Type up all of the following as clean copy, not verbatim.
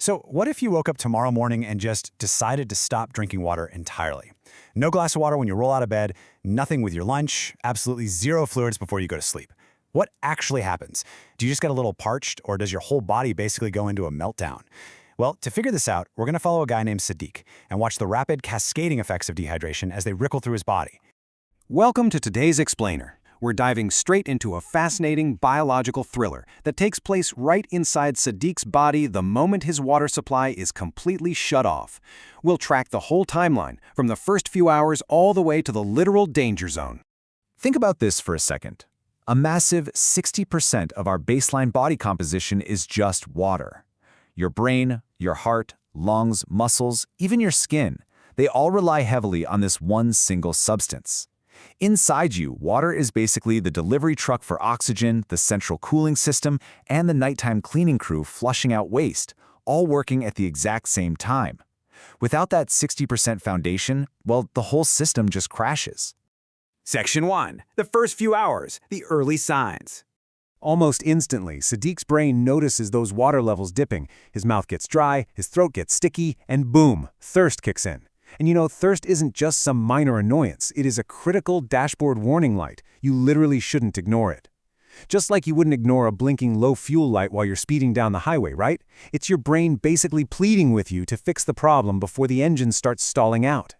So, what if you woke up tomorrow morning and just decided to stop drinking water entirely? No glass of water when you roll out of bed, nothing with your lunch, absolutely zero fluids before you go to sleep. What actually happens? Do you just get a little parched, or does your whole body basically go into a meltdown? Well, to figure this out, we're going to follow a guy named Sadiq and watch the rapid cascading effects of dehydration as they rickle through his body. Welcome to today's Explainer. We're diving straight into a fascinating biological thriller that takes place right inside Sadiq's body the moment his water supply is completely shut off. We'll track the whole timeline, from the first few hours all the way to the literal danger zone. Think about this for a second. A massive 60% of our baseline body composition is just water. Your brain, your heart, lungs, muscles, even your skin, they all rely heavily on this one single substance. Inside you, water is basically the delivery truck for oxygen, the central cooling system, and the nighttime cleaning crew flushing out waste, all working at the exact same time. Without that 60% foundation, well, the whole system just crashes. Section 1. The first few hours, the early signs. Almost instantly, Sadiq's brain notices those water levels dipping. His mouth gets dry, his throat gets sticky, and boom, thirst kicks in. And you know, thirst isn't just some minor annoyance. It is a critical dashboard warning light. You literally shouldn't ignore it. Just like you wouldn't ignore a blinking low fuel light while you're speeding down the highway, right? It's your brain basically pleading with you to fix the problem before the engine starts stalling out.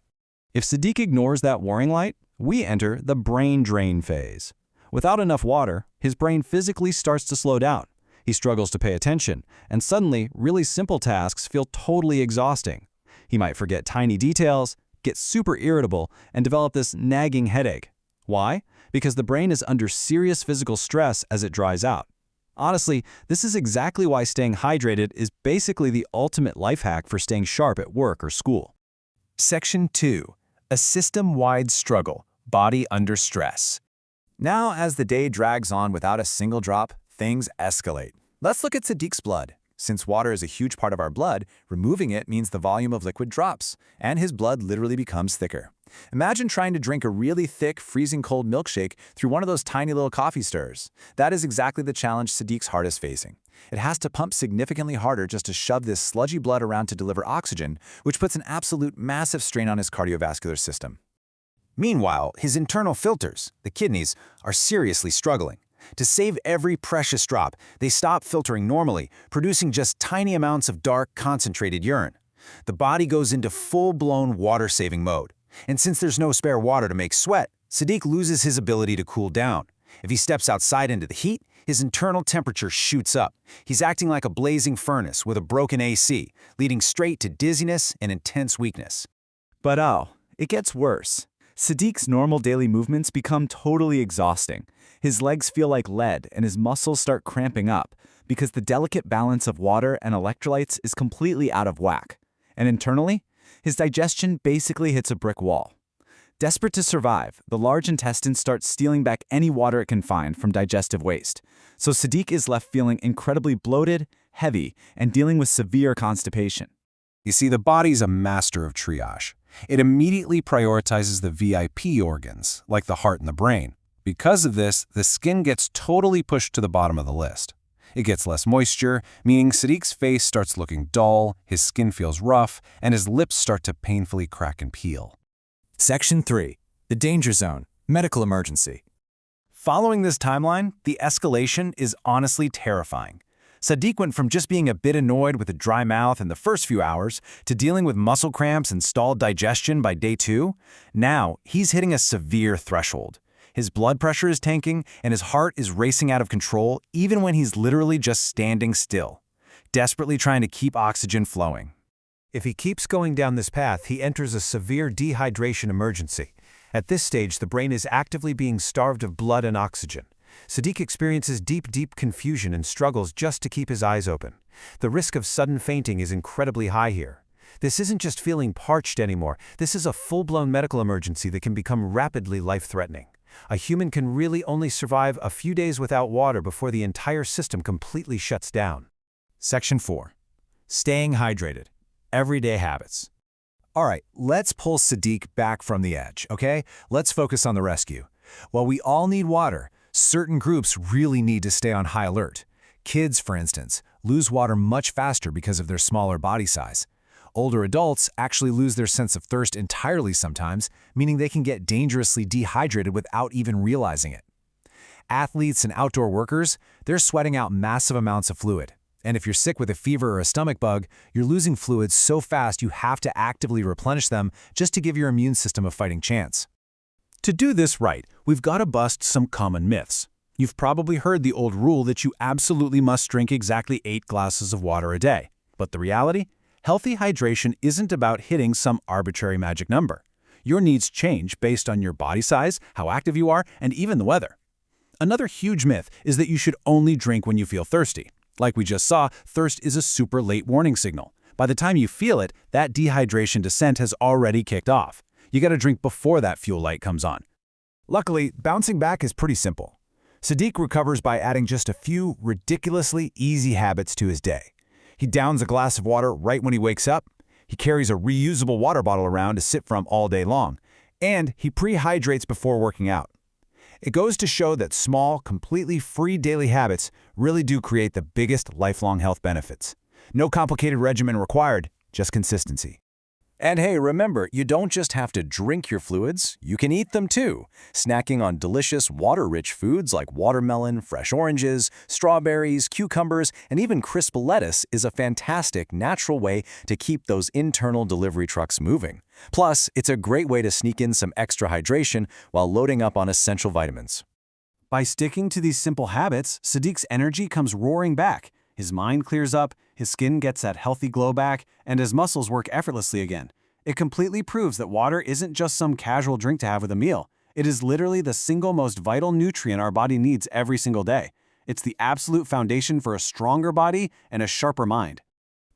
If Sadiq ignores that warning light, we enter the brain drain phase. Without enough water, his brain physically starts to slow down. He struggles to pay attention, and suddenly, really simple tasks feel totally exhausting. He might forget tiny details, get super irritable, and develop this nagging headache. Why? Because the brain is under serious physical stress as it dries out. Honestly, this is exactly why staying hydrated is basically the ultimate life hack for staying sharp at work or school. Section 2. A system-wide struggle, body under stress. Now, as the day drags on without a single drop, things escalate. Let's look at Sadiq's blood. Since water is a huge part of our blood, removing it means the volume of liquid drops, and his blood literally becomes thicker. Imagine trying to drink a really thick, freezing cold milkshake through one of those tiny little coffee stirrers. That is exactly the challenge Sadiq's heart is facing. It has to pump significantly harder just to shove this sludgy blood around to deliver oxygen, which puts an absolute massive strain on his cardiovascular system. Meanwhile, his internal filters, the kidneys, are seriously struggling. To save every precious drop, they stop filtering normally, producing just tiny amounts of dark, concentrated urine. The body goes into full-blown water-saving mode. And since there's no spare water to make sweat, Sadiq loses his ability to cool down. If he steps outside into the heat, his internal temperature shoots up. He's acting like a blazing furnace with a broken AC, leading straight to dizziness and intense weakness. But it gets worse. Sadiq's normal daily movements become totally exhausting. His legs feel like lead and his muscles start cramping up because the delicate balance of water and electrolytes is completely out of whack. And internally, his digestion basically hits a brick wall. Desperate to survive, the large intestine starts stealing back any water it can find from digestive waste. So Sadiq is left feeling incredibly bloated, heavy, and dealing with severe constipation. You see, the body's a master of triage. It immediately prioritizes the VIP organs, like the heart and the brain. Because of this, the skin gets totally pushed to the bottom of the list. It gets less moisture, meaning Sadiq's face starts looking dull, his skin feels rough, and his lips start to painfully crack and peel. Section 3. The danger zone, medical emergency. Following this timeline, the escalation is honestly terrifying. Sadiq went from just being a bit annoyed with a dry mouth in the first few hours to dealing with muscle cramps and stalled digestion by day 2. Now, he's hitting a severe threshold. His blood pressure is tanking, and his heart is racing out of control even when he's literally just standing still, desperately trying to keep oxygen flowing. If he keeps going down this path, he enters a severe dehydration emergency. At this stage, the brain is actively being starved of blood and oxygen. Sadiq experiences deep confusion and struggles just to keep his eyes open. The risk of sudden fainting is incredibly high here. This isn't just feeling parched anymore. This is a full-blown medical emergency that can become rapidly life-threatening. A human can really only survive a few days without water before the entire system completely shuts down. Section 4. Staying hydrated. Everyday habits. All right, let's pull Sadiq back from the edge, okay? Let's focus on the rescue. While we all need water, certain groups really need to stay on high alert. Kids, for instance, lose water much faster because of their smaller body size. Older adults actually lose their sense of thirst entirely sometimes, meaning they can get dangerously dehydrated without even realizing it. Athletes and outdoor workers, they're sweating out massive amounts of fluid. And if you're sick with a fever or a stomach bug, you're losing fluids so fast you have to actively replenish them just to give your immune system a fighting chance. To do this right, we've got to bust some common myths. You've probably heard the old rule that you absolutely must drink exactly 8 glasses of water a day. But the reality? Healthy hydration isn't about hitting some arbitrary magic number. Your needs change based on your body size, how active you are, and even the weather. Another huge myth is that you should only drink when you feel thirsty. Like we just saw, thirst is a super late warning signal. By the time you feel it, that dehydration descent has already kicked off. You gotta drink before that fuel light comes on. Luckily, bouncing back is pretty simple. Sadiq recovers by adding just a few ridiculously easy habits to his day. He downs a glass of water right when he wakes up, he carries a reusable water bottle around to sip from all day long, and he pre-hydrates before working out. It goes to show that small, completely free daily habits really do create the biggest lifelong health benefits. No complicated regimen required, just consistency. And hey, remember, you don't just have to drink your fluids, you can eat them too. Snacking on delicious, water-rich foods like watermelon, fresh oranges, strawberries, cucumbers, and even crisp lettuce is a fantastic, natural way to keep those internal delivery trucks moving. Plus, it's a great way to sneak in some extra hydration while loading up on essential vitamins. By sticking to these simple habits, Sadiq's energy comes roaring back. His mind clears up, his skin gets that healthy glow back, and his muscles work effortlessly again. It completely proves that water isn't just some casual drink to have with a meal. It is literally the single most vital nutrient our body needs every single day. It's the absolute foundation for a stronger body and a sharper mind.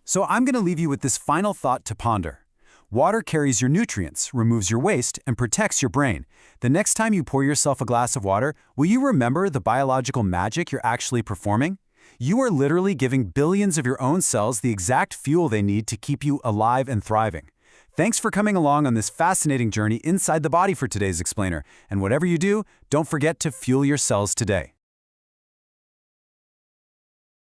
So I'm going to leave you with this final thought to ponder. Water carries your nutrients, removes your waste, and protects your brain. The next time you pour yourself a glass of water, will you remember the biological magic you're actually performing? You are literally giving billions of your own cells the exact fuel they need to keep you alive and thriving. Thanks for coming along on this fascinating journey inside the body for today's explainer. And whatever you do, don't forget to fuel your cells today.